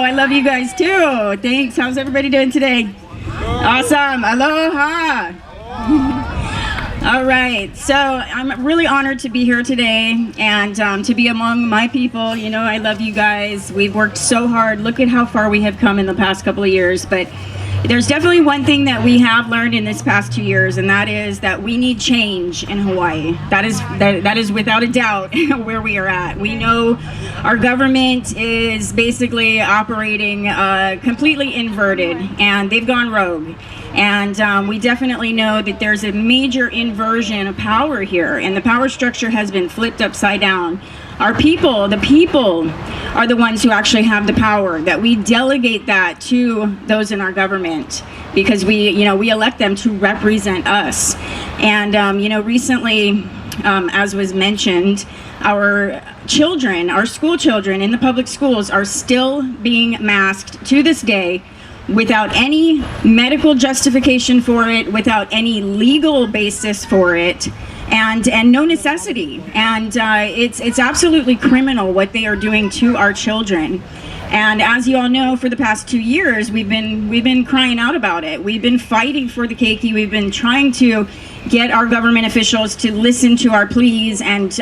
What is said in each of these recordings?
I love you guys too. Thanks. How's everybody doing today? Awesome. Aloha. All right. So I'm really honored to be here today and to be among my people. You know, I love you guys. We've worked so hard. Look at how far we have come in the past couple of years. But there's definitely one thing that we have learned in this past 2 years, and that is that we need change in Hawaii. That is without a doubt where we are at. We know our government is basically operating completely inverted, and they've gone rogue. And we definitely know that there's a major inversion of power here, and the power structure has been flipped upside down. Our people, the people, are the ones who actually have the power, that we delegate that to those in our government because we elect them to represent us. And, recently, as was mentioned, our children, our school children in the public schools are still being masked to this day without any medical justification for it, without any legal basis for it, and no necessity. And it's absolutely criminal what they are doing to our children. And as you all know, for the past 2 years, we've been crying out about it. We've been fighting for the keiki. We've been trying to get our government officials to listen to our pleas and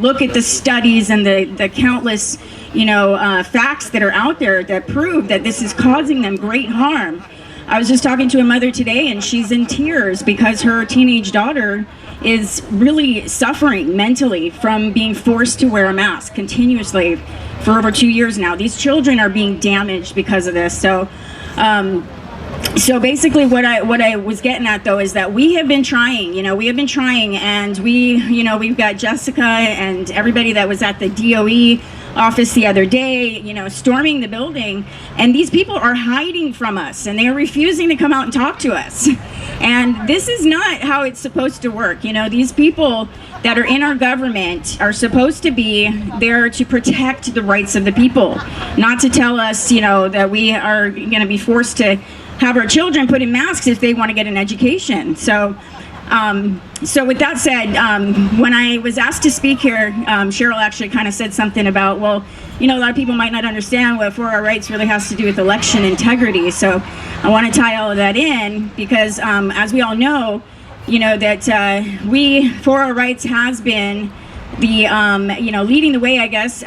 look at the studies and the countless facts that are out there that prove that this is causing them great harm. I was just talking to a mother today, and she's in tears because her teenage daughter is really suffering mentally from being forced to wear a mask continuously for over 2 years now. These children are being damaged because of this. So basically what I was getting at though is that we have been trying, and we've got Jessica and everybody that was at the DOE office the other day, storming the building, and these people are hiding from us and they are refusing to come out and talk to us. And this is not how it's supposed to work. These people that are in our government are supposed to be there to protect the rights of the people, not to tell us, that we are going to be forced to have our children put in masks if they want to get an education. So with that said, when I was asked to speak here, Cheryl actually kind of said something about, well, a lot of people might not understand what For Our Rights really has to do with election integrity. So I want to tie all of that in because, as we all know, that we, For Our Rights has been the, leading the way, I guess,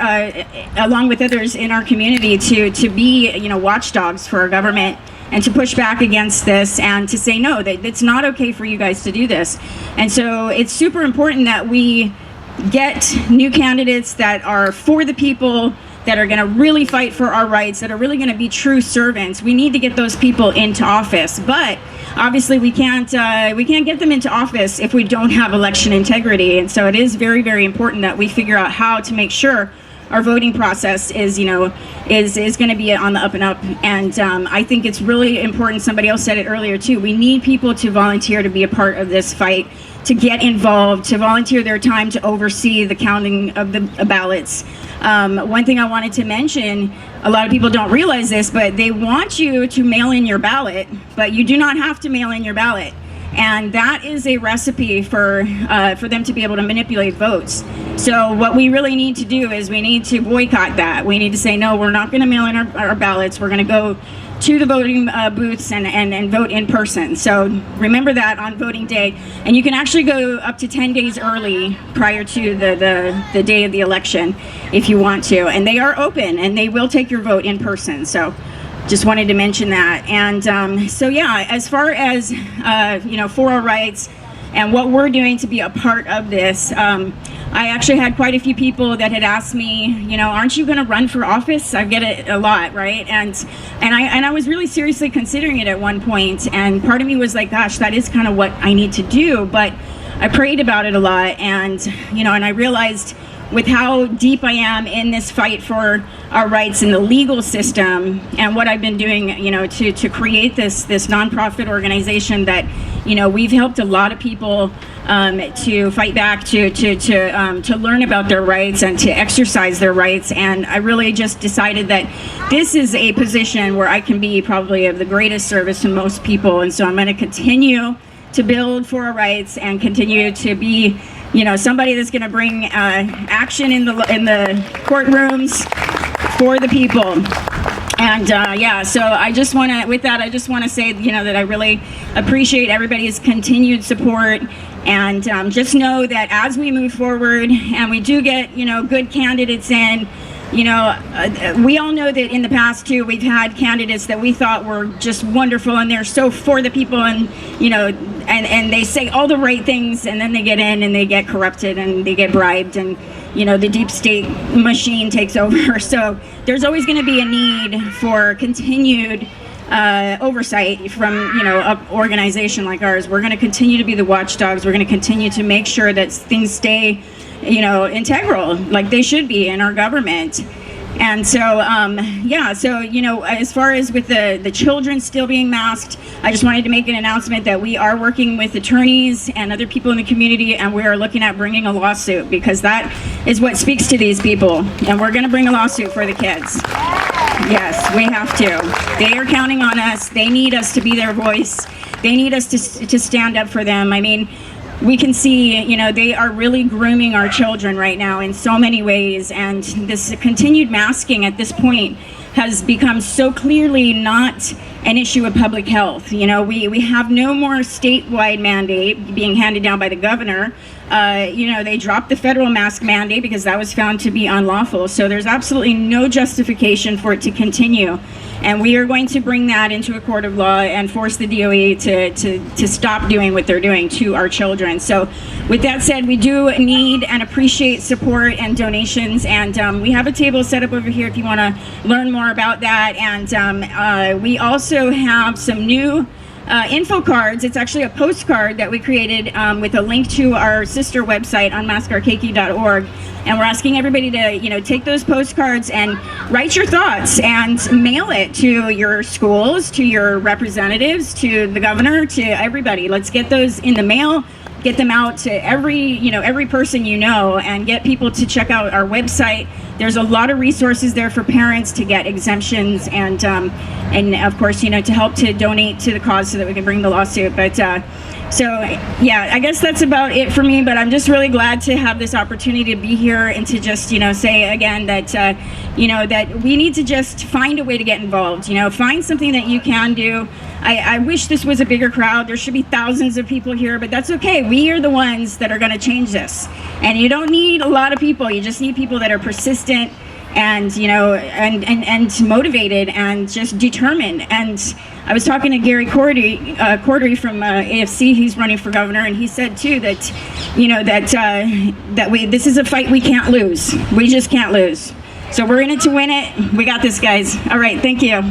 along with others in our community to be, watchdogs for our government and to push back against this and to say, no, that it's not okay for you guys to do this. And so it's super important that we get new candidates that are for the people, that are going to really fight for our rights, that are really going to be true servants. We need to get those people into office, but obviously we can't get them into office if we don't have election integrity. And so it is very, very important that we figure out how to make sure our voting process is going to be on the up and up. And I think it's really important, somebody else said it earlier too, we need people to volunteer to be a part of this fight, to get involved, to volunteer their time to oversee the counting of the ballots. One thing I wanted to mention, a lot of people don't realize this, but they want you to mail in your ballot, but you do not have to mail in your ballot. And that is a recipe for them to be able to manipulate votes. So what we really need to do is we need to boycott that. We need to say, no, we're not going to mail in our ballots. We're going to go to the voting booths and vote in person. So remember that on voting day. And you can actually go up to 10 days early prior to the day of the election if you want to. And they are open and they will take your vote in person. So just wanted to mention that. And so yeah, as far as For Our Rights and what we're doing to be a part of this, I actually had quite a few people that had asked me, aren't you going to run for office? I get it a lot, right? And I was really seriously considering it at one point, and part of me was like, gosh, that is kind of what I need to do. But I prayed about it a lot, and and I realized with how deep I am in this fight for our rights in the legal system and what I've been doing, to create this nonprofit organization that, we've helped a lot of people to fight back, to learn about their rights and to exercise their rights. And I really just decided that this is a position where I can be probably of the greatest service to most people. And so I'm going to continue to build For Our Rights and continue to be somebody that's going to bring action in the courtrooms for the people. And yeah, so I just want to, with that, I just want to say, that I really appreciate everybody's continued support. And just know that as we move forward and we do get, good candidates in, we all know that in the past too, we've had candidates that we thought were just wonderful and they're so for the people and, and they say all the right things, and then they get in and they get corrupted and they get bribed, and, the deep state machine takes over. So there's always going to be a need for continued oversight from, an organization like ours. We're going to continue to be the watchdogs. We're going to continue to make sure that things stay integral like they should be in our government. And so, yeah, so, as far as with the children still being masked, I just wanted to make an announcement that we are working with attorneys and other people in the community, and we are looking at bringing a lawsuit, because that is what speaks to these people. And we're going to bring a lawsuit for the kids. Yes, we have to. They are counting on us. They need us to be their voice. They need us to stand up for them. I mean, we can see, they are really grooming our children right now in so many ways, and this continued masking at this point has become so clearly not an issue of public health. We have no more statewide mandate being handed down by the governor. They dropped the federal mask mandate because that was found to be unlawful. So there's absolutely no justification for it to continue. And we are going to bring that into a court of law and force the DOE to stop doing what they're doing to our children. So with that said, we do need and appreciate support and donations. And we have a table set up over here if you want to learn more about that. And we also have some new info cards. It's actually a postcard that we created with a link to our sister website, unmaskarkeiki.org. And we're asking everybody to, take those postcards and write your thoughts and mail it to your schools, to your representatives, to the governor, to everybody. Let's get those in the mail, get them out to every person and get people to check out our website. There's a lot of resources there for parents to get exemptions and of course, to help to donate to the cause so that we can bring the lawsuit. But so yeah, I guess that's about it for me, but I'm just really glad to have this opportunity to be here and to just, say again that, that we need to just find a way to get involved, find something that you can do. I wish this was a bigger crowd. There should be thousands of people here, but that's okay. We are the ones that are going to change this. And you don't need a lot of people. You just need people that are persistent and, and motivated and just determined. And I was talking to Gary Cordery from AFC. He's running for governor, and he said too that, this is a fight we can't lose. We just can't lose. So we're in it to win it. We got this, guys. All right, thank you.